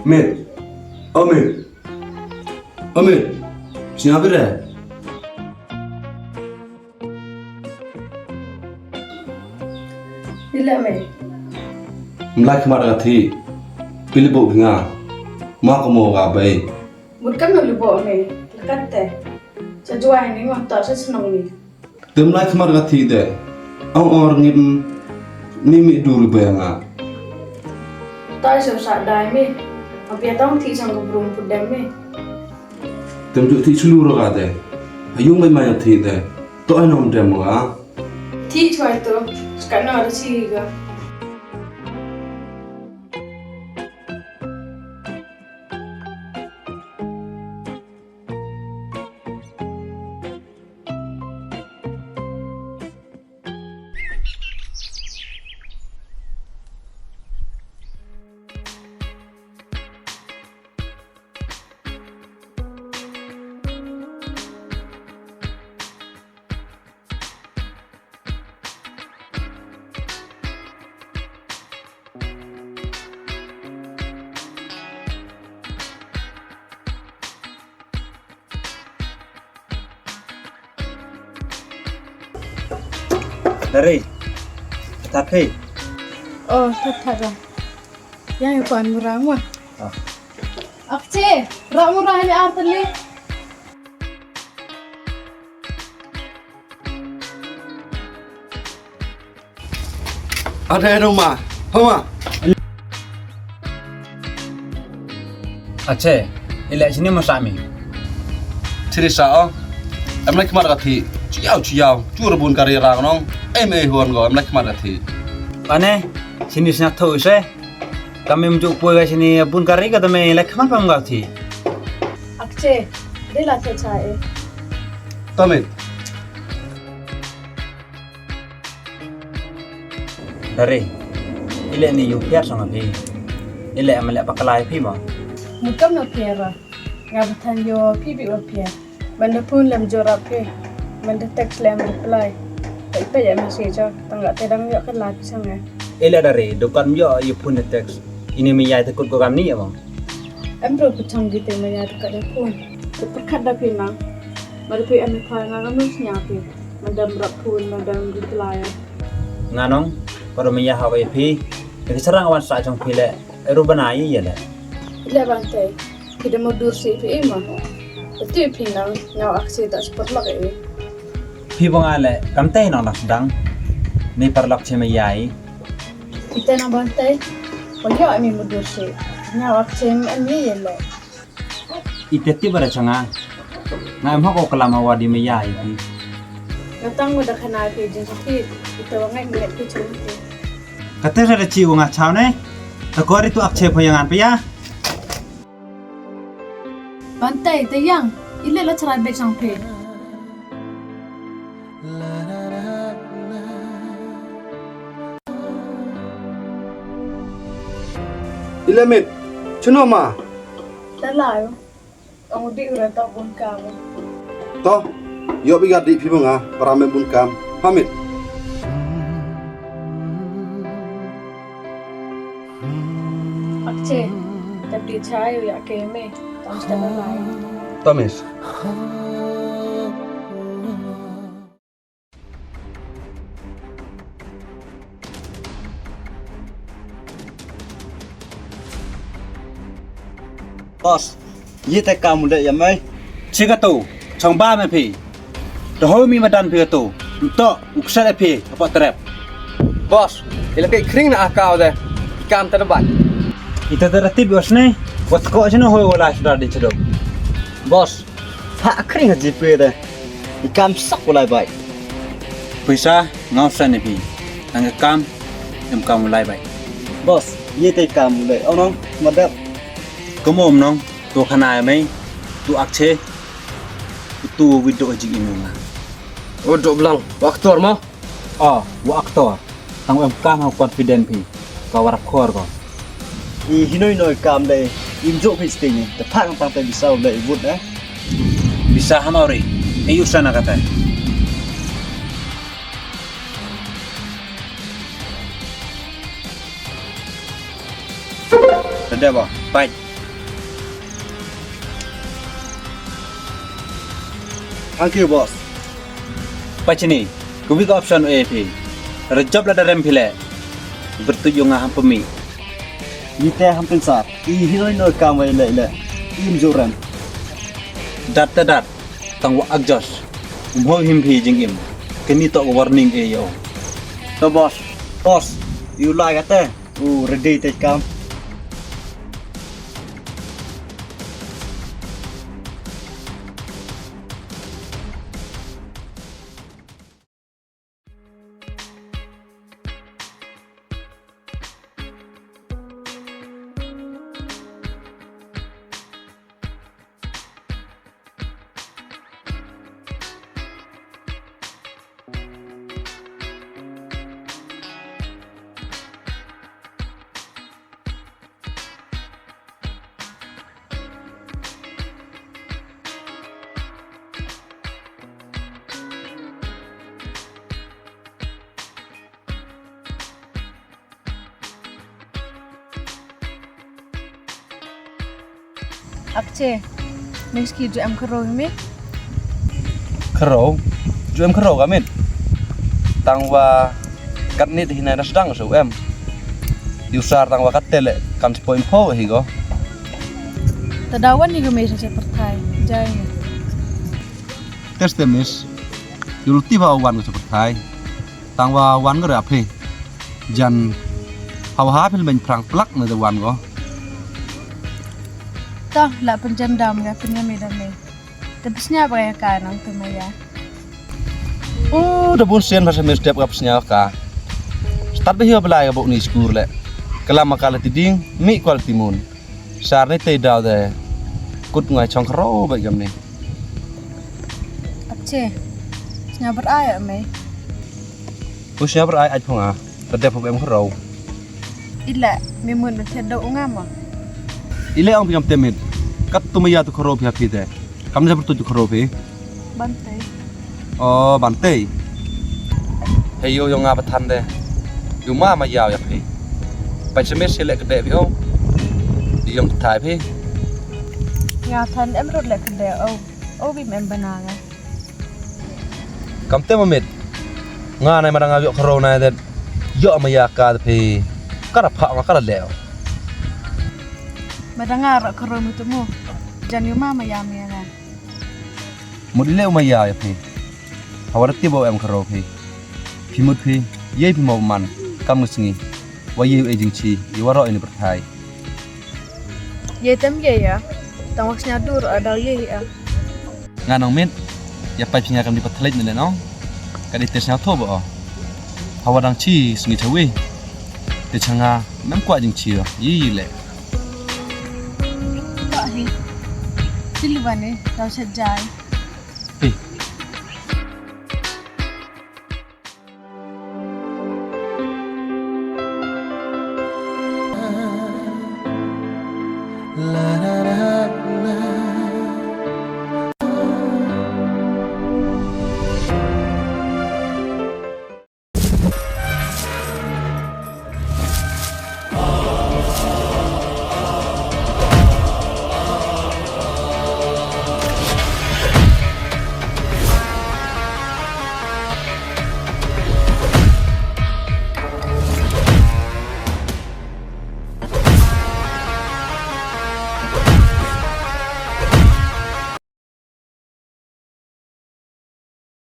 Met. Oh met. Oh met. Siapa dah? Bila mai. Melak kemana kati? Pilih buk dengar. Mak kamu apa? Bukan nak lupa mai. Lekat teh. Sejuai ni mah tak sesenang ni. Melak kemana kati deh? Orang ni mi dulu bayang. Tak susah dah mai. Apa yang tahu ti sang keburung pudam mai. Juk ti seluruh kata. Ayung main ti deh. Tu ay nom demo ah. Ti cuai tu. Sekarang ada sih ke. Dari, tapi, Oh, tetap dah. Yang ikan murah mah. Oh. Akce, rak murah ni apa ni? Ada rumah. Hama. Aceh, ilak sini masami. Ciri sao? Melak kemana kati? Ciao, curi bun kari rang nong. Huan go. Melak kemana kati? Ane, sini senak tahu se. Kami menjuk puai kat sini bun kari kata me ilak kemana kamu gati? Akce, dia lah cai. Tomit. Dari, ilak ni you piar sama pi. Ilak melak pakalai pi mah. Bukan nak piara. Ngabatan yo pibi wa piara. Benda pun lem jorap pe. Benda teks lem reply. Tapi ya message tanggak tedang yo kan lagi sangat. Ilak dari, dukan yo you pun teks. Ini miyai takut kau kami ya bang. Bro pecang gitu maya dekat pun. Tepat dah pinang. Baru pi ame phai ngam nus nyapi. Madam rap pun madam reply. Nganong, kalau miyai hawa pi, jadi serang awan sa jong pile. Rubanai ya le. Ila bantai. Kita mudur si pi mah. Betul pinang ngau aksi tak seperti lagi. Pi bangale, kam teh nong nak sedang. Ni perlak cemiyai. Kita nak bantai. Kalau kami mudur si. Ngau aksi ni ya le. Iteti bara changa. Ngam hoko kalama wadi miyai pi. Datang muda kena pi jenis pi. Kita wangai ngeliat pi cuma. Kata ada cium ngah caw ne. Takor itu akse payangan pe ya. Bantai tayang. Ile la cerai baik sampai. Ilamit. Cuma ma. Lalai. Kamu di urat tak pun kamu. Toh, yo bigat di pi bunga. Parame bun kam. Pamit. Akce. Tapi cai ya keme. Tak mesti lalai. Tomis. Boss, ye tak kamu dah ya mai? Cika tu, chong ba me pi. Dohoi mi madan pi tu. Untuk uksa pi apa trap. Boss, ila kai kring na akau dah. Kam terbat. Ita tertib bos ne. Wat ko sino hoi wala sudah di cedok. Boss, ha kring haji pe dah. Ikam sak ulai baik. Pisa ngau sa ne pi. Ang kam em kam mulai bai. Boss, ye tak kamu dah. Oh no, madap. Kamu nong tu khanai mai. Tu akse. Tu video jing inunga. Udah belang, waktu mau. Oh, wa aktor. Tang em kam ngau confident pi. Kau warap khor ko. Hinoi kam dah. Imjuk pisting ni. Tepat ang pangtai bisa dah ibut dah. Bisa hamauri. Ayu sana kata. Ada ba? Baik. Thank you, boss. Pachini, kubik option A phi. Rejab la darem phile. Bertuju ngah pemi. Ni te hampir sat. Hinoi noi kam wai le. Im jo ram. Dat dat. Tang wa adjust. Umho him phi jing im. Kini to warning e yo. So boss. Boss, you like ate? Ready te kam. Akce, meski tu am kerong me. Khero ju em khero gamin tang wa kat ni hina na sedang so em diusar tang wa kat tele kam point po hi go Tadawan ni gume sa pertai. Jai. test temis yul ti ba wan ko thai tang wa wan go ra phe jan haw ha phil men prang plak na de wan go Tah la penjam dam ga punya medam me. Tebisnya apa ya kanang tumaya. da bun sen phasa mes step gap snya ka start be hi belai ga bo ni skur le kala makala tiding mi kwal timun sar ni te daw de kut ngai chong khro ba gam ni Akce, nya beraya me. bu snya ber ai ai phonga ta de phom em khro Ila, memun bertedau ngama. ile ang pingam temit kat tumaya tu khro phi phi de kam ja bertu khro phi Bantai. oh bante hey yo nga ba than de yu ma yaw ya phi pa chme se le ka de phi o di yong thai phi Nga than em rot le kende au bim em bananga. kam te mamit nga nai ma danga yo khro na de yo ma ya ka de phi ka ra pha ma ka ra le Madangar karo mo tumo. Jan yuma mayami nga. modile ma ya ya phi hawar ti bo em khro phi phi mut phi ye phi mo man kam ngi wa ye e jing chi yi wa ro ni perthai Ye tem ye ya. Tang waksnya dur ada ye ya. nga nong mit ya pa phi nga kam di pathlai ni le no ka di tes nya tho bo hawa dang chi sngi chawi te changa nam kwa jing chi yi le Tak hi. Silvane, tau sejai.